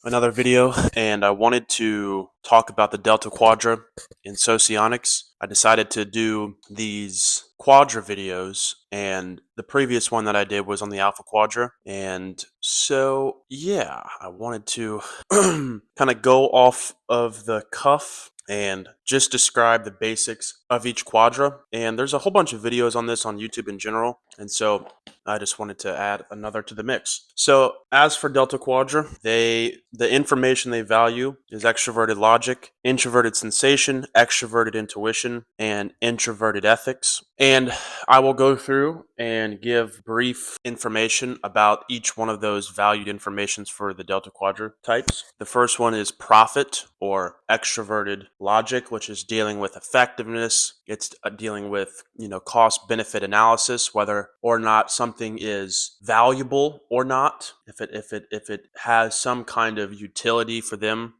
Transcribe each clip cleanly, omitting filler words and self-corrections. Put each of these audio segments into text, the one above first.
another video, and I wanted to talk about the Delta Quadra in Socionics. I decided to do these quadra videos, and the previous one that I did was on the Alpha Quadra. And so, yeah, I wanted to kind of go off of the cuff and just describe the basics of each quadra. And there's a whole bunch of videos on this on YouTube in general. And so I just wanted to add another to the mix. So as for Delta Quadra, the information they value is extroverted logic, introverted sensation, extroverted intuition, and introverted ethics. And I will go through and give brief information about each one of those valued informations for the Delta Quadra types. The first one is profit, or extroverted logic, which is dealing with effectiveness. It's dealing with, cost benefit analysis, whether or not something is valuable or not, if it has some kind of utility for them.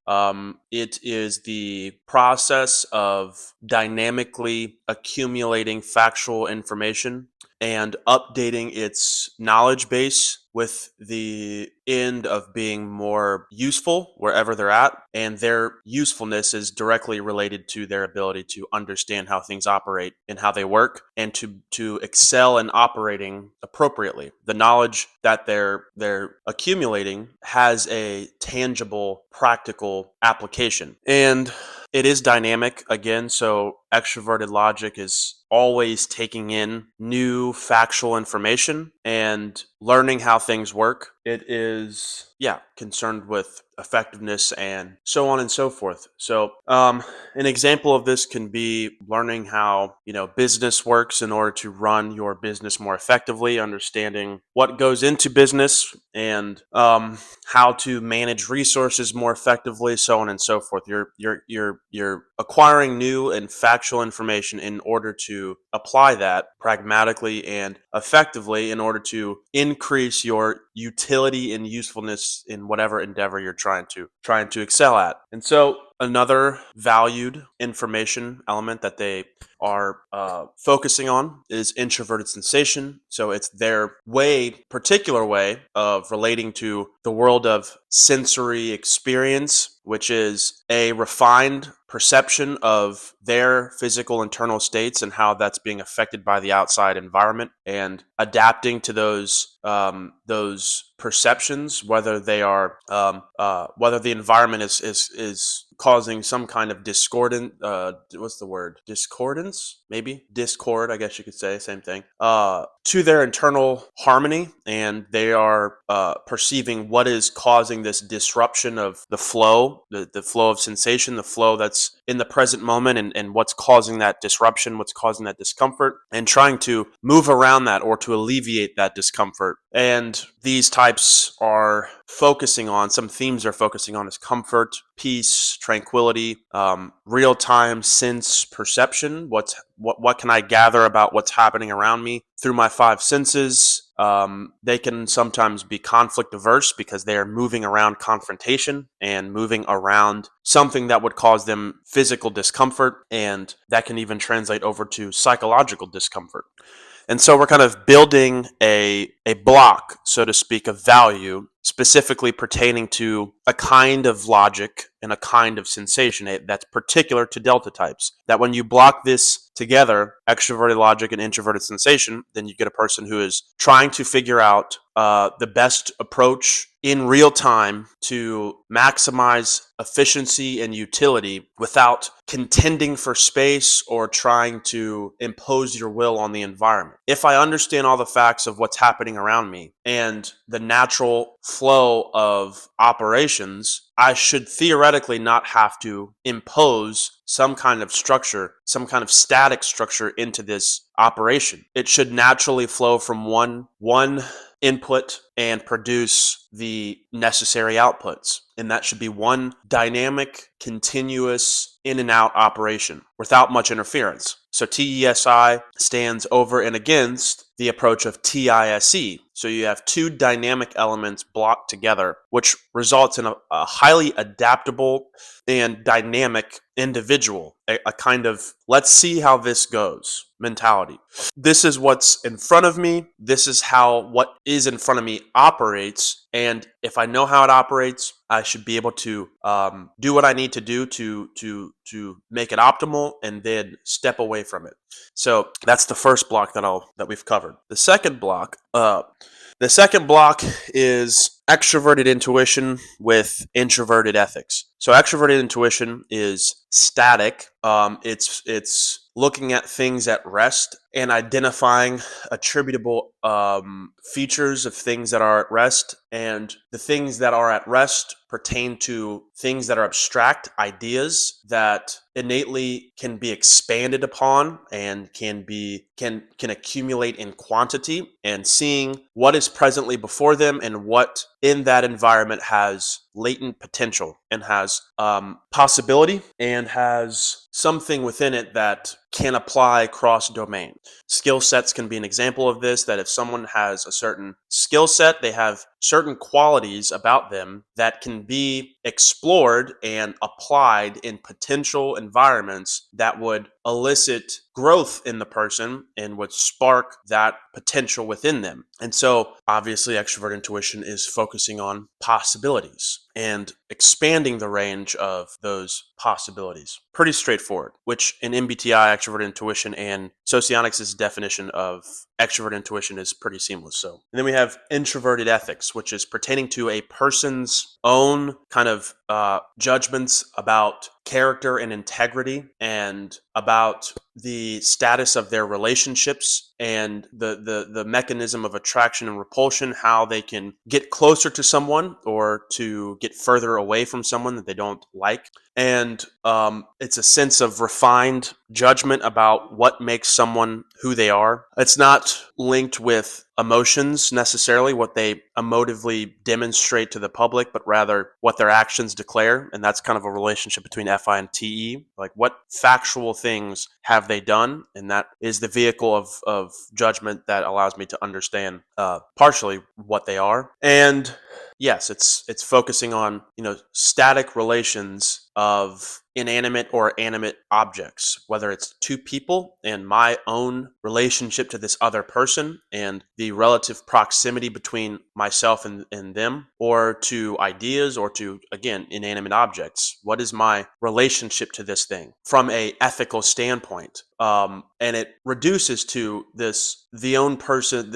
It is the process of dynamically accumulating factual information and updating its knowledge base with the end of being more useful wherever they're at. And their usefulness is directly related to their ability to understand how things operate and how they work, and to excel in operating appropriately. The knowledge that they're accumulating has a tangible, practical application. And it is dynamic again, so extroverted logic is always taking in new factual information and learning how things work. It is, concerned with effectiveness and so on and so forth. So an example of this can be learning how, business works in order to run your business more effectively, understanding what goes into business and how to manage resources more effectively, so on and so forth. You're acquiring new and factual information in order to apply that pragmatically and effectively in order to increase your utility and usefulness in whatever endeavor you're trying to excel at. And so another valued information element that they are focusing on is introverted sensation. So it's their particular way of relating to the world of sensory experience, which is a refined perception of their physical internal states and how that's being affected by the outside environment, and adapting to those perceptions, whether they are whether the environment is causing some kind of discordance, maybe discord, I guess you could say, same thing, to their internal harmony, and they are perceiving what is causing this disruption of the flow, the flow of sensation, the flow that's in the present moment, and what's causing that disruption, what's causing that discomfort, and trying to move around that or to alleviate that discomfort. And these types are focusing on, some themes are focusing on, is comfort, peace, tranquility, real-time sense perception. What can I gather about what's happening around me through my five senses? They can sometimes be conflict averse because they are moving around confrontation and moving around something that would cause them physical discomfort, and that can even translate over to psychological discomfort. And so we're kind of building a block, so to speak, of value specifically pertaining to a kind of logic and a kind of sensation that's particular to delta types. That when you block this together, extroverted logic and introverted sensation, then you get a person who is trying to figure out the best approach in real time to maximize efficiency and utility without contending for space or trying to impose your will on the environment. If I understand all the facts of what's happening around me and the natural flow of operations, I should theoretically not have to impose some kind of structure, some kind of static structure into this operation. It should naturally flow from one input and produce the necessary outputs. And that should be one dynamic, continuous, in and out operation without much interference. So TESI stands over and against the approach of TISE. So you have two dynamic elements blocked together, which results in a highly adaptable and dynamic individual, a kind of let's see how this goes mentality. This is what's in front of me. This is how what is in front of me operates. And if I know how it operates, I should be able to do what I need to do to make it optimal, and then step away from it. So that's the first block that we've covered. The second block is extroverted intuition with introverted ethics. So extroverted intuition is static. It's looking at things at rest and identifying attributable features of things that are at rest. And the things that are at rest pertain to things that are abstract ideas that innately can be expanded upon and can accumulate in quantity, and seeing what is presently before them and what in that environment has latent potential and has possibility and has something within it that can apply cross domain. Skill sets can be an example of this, that if someone has a certain skill set, they have certain qualities about them that can be explored and applied in potential environments that would elicit growth in the person and would spark that potential within them. And so obviously extrovert intuition is focusing on possibilities and expanding the range of those possibilities. Pretty straightforward, which in MBTI, extrovert intuition, and Socionics' definition of extrovert intuition is pretty seamless. So, and then we have introverted ethics, which is pertaining to a person's own kind of judgments about character and integrity, and about the status of their relationships and the mechanism of attraction and repulsion, how they can get closer to someone or to get further away from someone that they don't like. And it's a sense of refined judgment about what makes someone who they are. It's not linked with emotions necessarily, what they emotively demonstrate to the public, but rather what their actions declare. And that's kind of a relationship between Fi and Te, like what factual things have they done, and that is the vehicle of judgment that allows me to understand partially what they are. And yes, it's focusing on static relations of inanimate or animate objects, whether it's two people and my own relationship to this other person and the relative proximity between myself and them, or to ideas, or to, again, inanimate objects. What is my relationship to this thing from a ethical standpoint? And it reduces to the own person,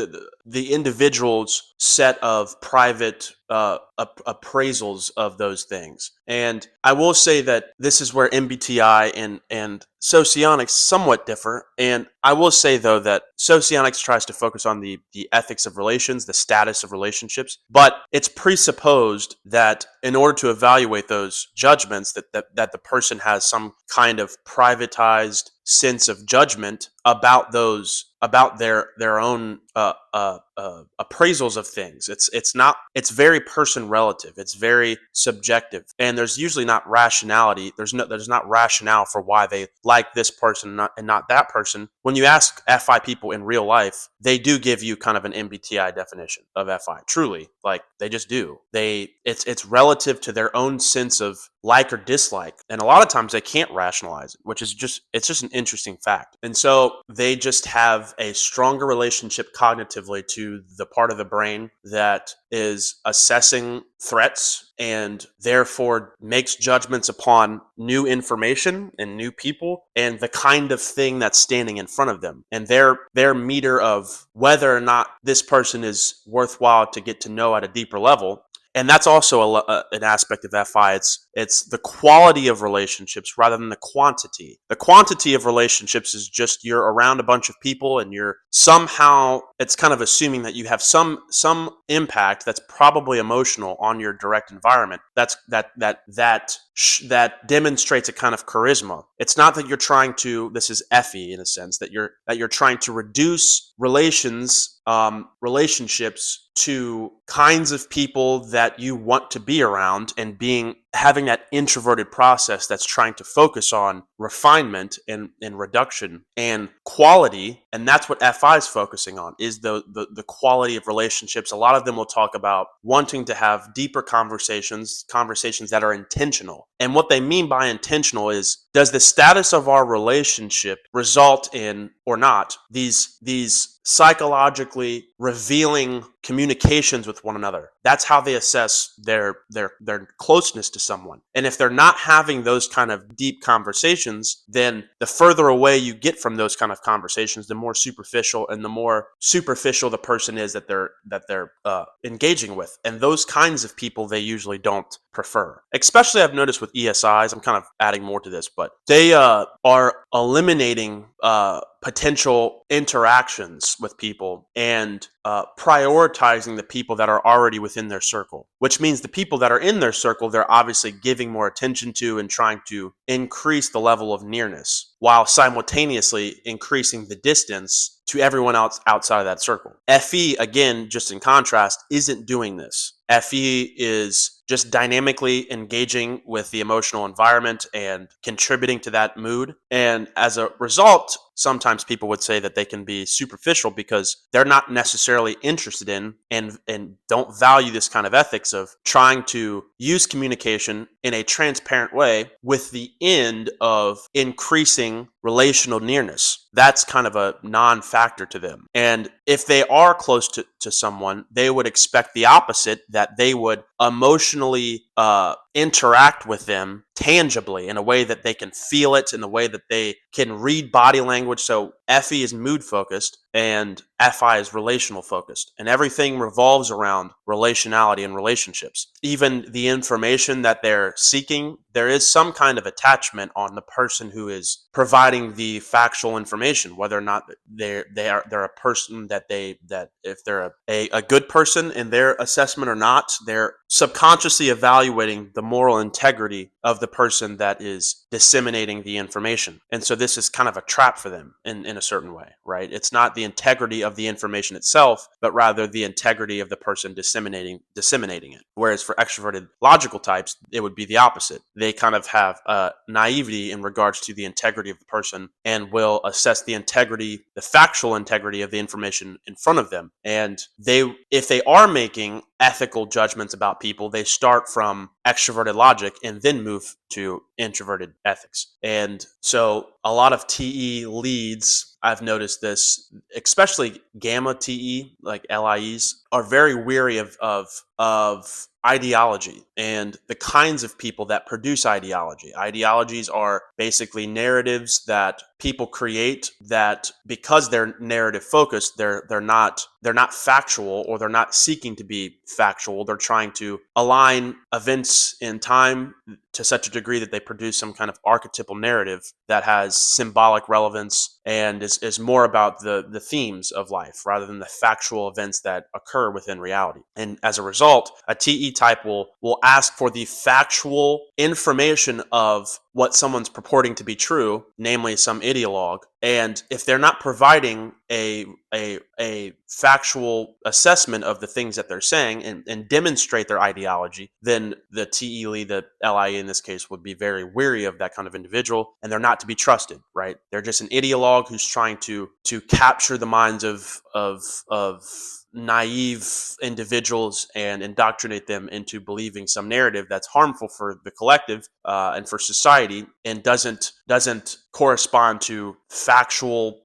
the individual's set of private appraisals of those things. And I will say that this is where MBTI and Socionics somewhat differ. And I will say, though, that Socionics tries to focus on the ethics of relations, the status of relationships, but it's presupposed that in order to evaluate those judgments, that the person has some kind of privatized sense of judgment about their own appraisals of things. It's very person relative. It's very subjective, and there's usually not rationality. There's not rationale for why they like this person and not that person. When you ask Fi people in real life, they do give you kind of an MBTI definition of Fi. Truly, like they just do. It's relative to their own sense of like or dislike, and a lot of times they can't rationalize it, which is just an interesting fact. And so they just have a stronger relationship cognitively to the part of the brain that is assessing threats, and therefore makes judgments upon new information and new people and the kind of thing that's standing in front of them, and their meter of whether or not this person is worthwhile to get to know at a deeper level. And that's also an aspect of Fi. It's the quality of relationships rather than the quantity. The quantity of relationships is just you're around a bunch of people and you're somehow, it's kind of assuming that you have some impact that's probably emotional on your direct environment. That demonstrates a kind of charisma. It's not that you're trying to, this is Fe in a sense, that you're trying to reduce relationships to kinds of people that you want to be around, and being having that introverted process that's trying to focus on refinement and reduction and quality. And that's what FI is focusing on, is the quality of relationships. A lot of them will talk about wanting to have deeper conversations that are intentional. And what they mean by intentional is, does the status of our relationship result in, or not, these psychologically revealing communications with one another? That's how they assess their closeness to someone. And if they're not having those kind of deep conversations, then the further away you get from those kind of conversations, the more superficial the person is that they're engaging with. And those kinds of people they usually don't prefer. Especially, I've noticed with ESIs, I'm kind of adding more to this, but they are eliminating potential interactions with people and prioritizing the people that are already within their circle, which means the people that are in their circle, they're obviously giving more attention to and trying to increase the level of nearness while simultaneously increasing the distance to everyone else outside of that circle. FE, again, just in contrast, isn't doing this. FE is just dynamically engaging with the emotional environment and contributing to that mood. And as a result, sometimes people would say that they can be superficial because they're not necessarily interested in and don't value this kind of ethics of trying to use communication in a transparent way with the end of increasing relational nearness. That's kind of a non-factor to them. And if they are close to someone, they would expect the opposite, that they would emotionally interact with them tangibly in a way that they can feel it, in a way that they can read body language. So FE is mood focused and FI is relational focused, and everything revolves around relationality and relationships. Even the information that they're seeking, there is some kind of attachment on the person who is providing the factual information, whether or not they're a person that if they're a good person in their assessment or not. They're subconsciously evaluating the moral integrity of the person that is disseminating the information. And so this is kind of a trap for them in a certain way, right? It's not the integrity of the information itself, but rather the integrity of the person disseminating it. Whereas for extroverted logical types, it would be the opposite. They kind of have naivety in regards to the integrity of the person and will assess the factual integrity of the information in front of them. And if they are making ethical judgments about people, they start from extroverted logic and then move to introverted ethics. And so a lot of TE leads, I've noticed this, especially gamma TE, like LIEs, are very weary of ideology and the kinds of people that produce ideology. Ideologies are basically narratives that people create that, because they're narrative focused, they're not factual, or they're not seeking to be factual. They're trying to align events in time to such a degree that they produce some kind of archetypal narrative that has symbolic relevance and is more about the themes of life rather than the factual events that occur within reality. And as a result, a TE type will ask for the factual information of what someone's purporting to be true, namely some ideologue. And if they're not providing a factual assessment of the things that they're saying and demonstrate their ideology, then the TE lead, the LIE in this case, would be very weary of that kind of individual, and they're not to be trusted, right? They're just an ideologue who's trying to capture the minds of naive individuals and indoctrinate them into believing some narrative that's harmful for the collective and for society, and doesn't correspond to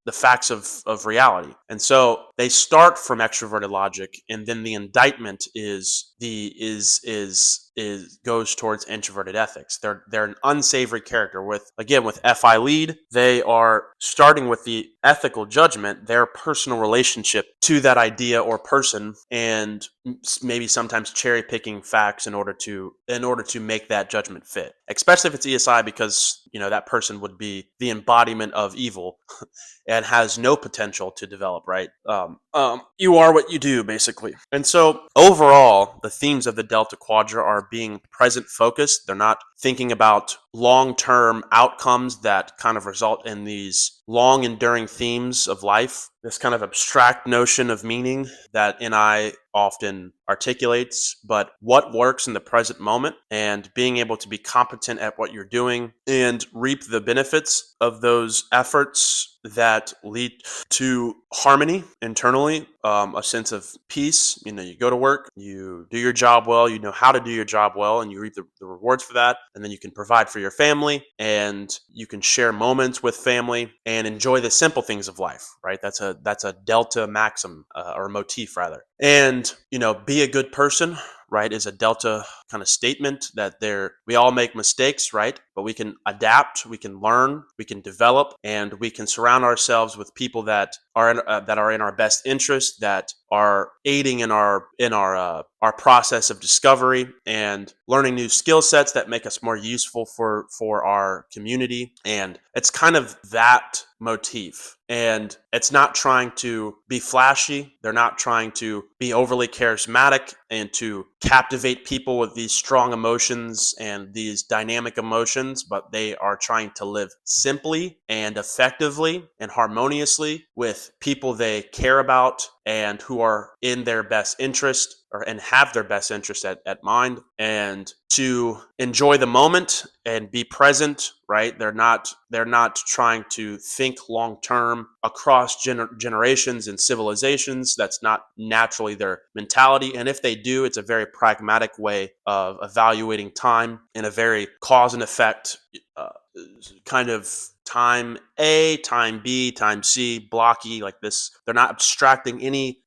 the facts of reality. And so they start from extroverted logic, and then the indictment goes towards introverted ethics. They're an unsavory character. With FI lead, they are starting with the ethical judgment, their personal relationship to that idea or person, and maybe sometimes cherry picking facts in order to make that judgment fit. Especially if it's ESI, because that person would be the embodiment of evil and has no potential to develop, right? You are what you do, basically. And so overall, the themes of the Delta Quadra are being present focused. They're not thinking about long-term outcomes that kind of result in these long enduring themes of life, this kind of abstract notion of meaning that NI often articulates, but what works in the present moment and being able to be competent at what you're doing and reap the benefits of those efforts that lead to harmony internally, a sense of peace. You go to work, you do your job well, you know how to do your job well, and you reap the rewards for that. And then you can provide for your family, and you can share moments with family and enjoy the simple things of life, right? That's a Delta maxim, or motif rather. And, be a good person, right, is a Delta kind of statement that we all make mistakes, right? But we can adapt, we can learn, we can develop, and we can surround ourselves with people that are in our best interest, that are aiding in our process of discovery and learning new skill sets that make us more useful for our community. And it's kind of that motif. And it's not trying to be flashy. They're not trying to be overly charismatic and to captivate people with these strong emotions and these dynamic emotions, but they are trying to live simply and effectively and harmoniously with people they care about and who are in their best interest and have their best interest at mind, and to enjoy the moment and be present, right? They're not trying to think long term across generations and civilizations. That's not naturally their mentality. And if they do, it's a very pragmatic way of evaluating time in a very cause and effect kind of time A, time B, time C, blocky, like this. They're not abstracting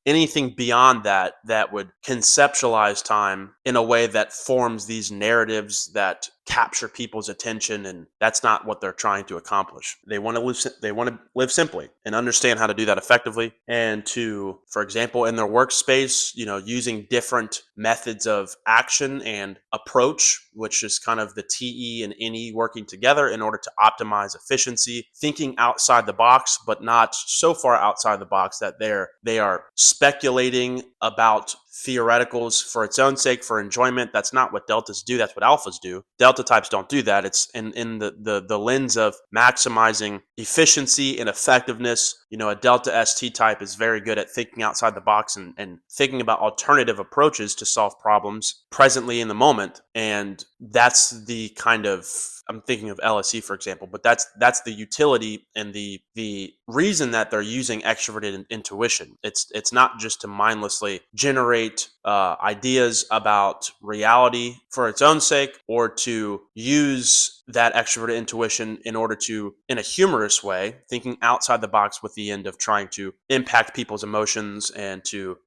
anything beyond that would conceptualize time in a way that forms these narratives that capture people's attention, and that's not what they're trying to accomplish. They want to live simply and understand how to do that effectively, and to, for example, in their workspace, using different methods of action and approach, which is kind of the TE and NE working together in order to optimize efficiency, thinking outside the box, but not so far outside the box that they are speculating about theoreticals for its own sake, for enjoyment. That's not what deltas do. That's what alphas do. Delta types don't do that. It's in the lens of maximizing efficiency and effectiveness. A delta ST type is very good at thinking outside the box and thinking about alternative approaches to solve problems presently in the moment. And that's the kind of, I'm thinking of LSE, for example, but that's the utility and the reason that they're using extroverted intuition. It's not just to mindlessly generate ideas about reality for its own sake, or to use that extroverted intuition in order to, in a humorous way, thinking outside the box with the end of trying to impact people's emotions and to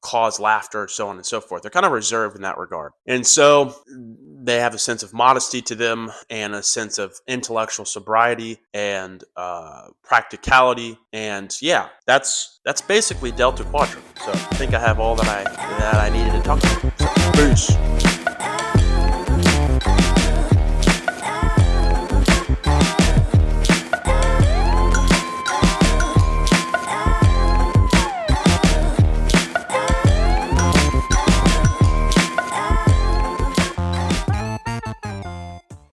cause laughter, so on and so forth. They're kind of reserved in that regard. And so they have a sense of modesty to them and a sense of intellectual sobriety and practicality. And yeah, that's basically Delta Quadra. So I think I have all that I needed to talk about. So, peace.